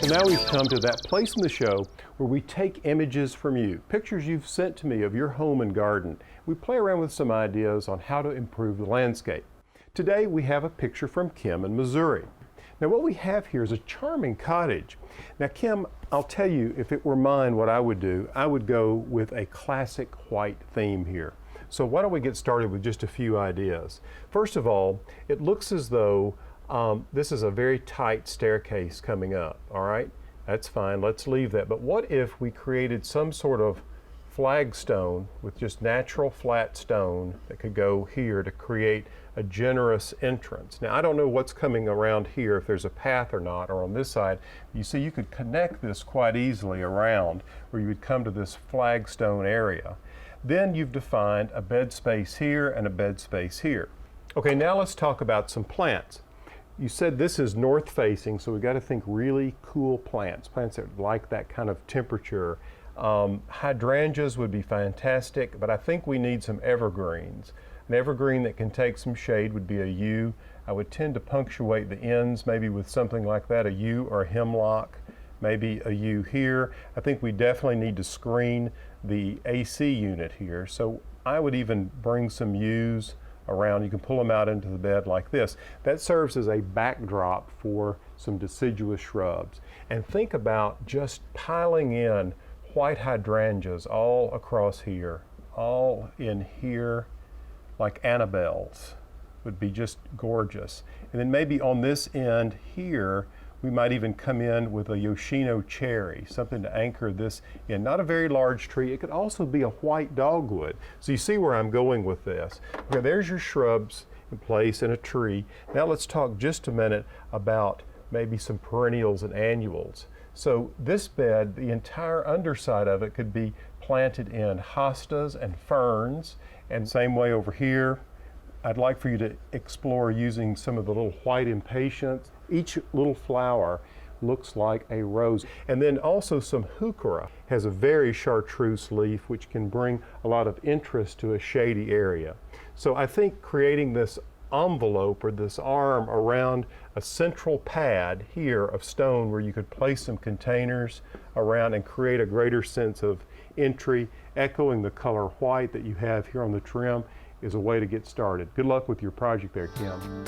And now we've come to that place in the show where we take images from you, pictures you've sent to me of your home and garden. We play around with some ideas on how to improve the landscape. Today we have a picture from Kim in Missouri. Now what we have here is a charming cottage. Now Kim, I'll tell you, if it were mine, what I would do, I would go with a classic white theme here. So why don't we get started with just a few ideas. First of all, it looks as though this is a very tight staircase coming up, all right? That's fine, let's leave that. But what if we created some sort of flagstone with just natural flat stone that could go here to create a generous entrance? Now, I don't know what's coming around here, if there's a path or not, or on this side. You see, you could connect this quite easily around where you would come to this flagstone area. Then you've defined a bed space here and a bed space here. Okay, now let's talk about some plants. You said this is north facing, so we got to think really cool plants that like that kind of temperature. Hydrangeas would be fantastic, but I think we need some evergreens. An evergreen that can take some shade would be a yew. I would tend to punctuate the ends maybe with something like that, a yew or a hemlock, maybe a yew here. I think we definitely need to screen the AC unit here, so I would even bring some yews around. You can pull them out into the bed like this. That serves as a backdrop for some deciduous shrubs. And think about just piling in white hydrangeas all across here, all in here, like Annabelle's. Would be just gorgeous. And then maybe on this end here, we might even come in with a Yoshino Cherry, something to anchor this in. Not a very large tree. It could also be a white dogwood. So you see where I'm going with this. Okay, there's your shrubs in place and a tree. Now let's talk just a minute about maybe some perennials and annuals. So this bed, the entire underside of it could be planted in hostas and ferns, and same way over here. I'd like for you to explore using some of the little white impatiens. Each little flower looks like a rose. And then also some Heuchera has a very chartreuse leaf which can bring a lot of interest to a shady area. So I think creating this envelope or this arm around a central pad here of stone where you could place some containers around and create a greater sense of entry, echoing the color white that you have here on the trim, is a way to get started. Good luck with your project there, Kim.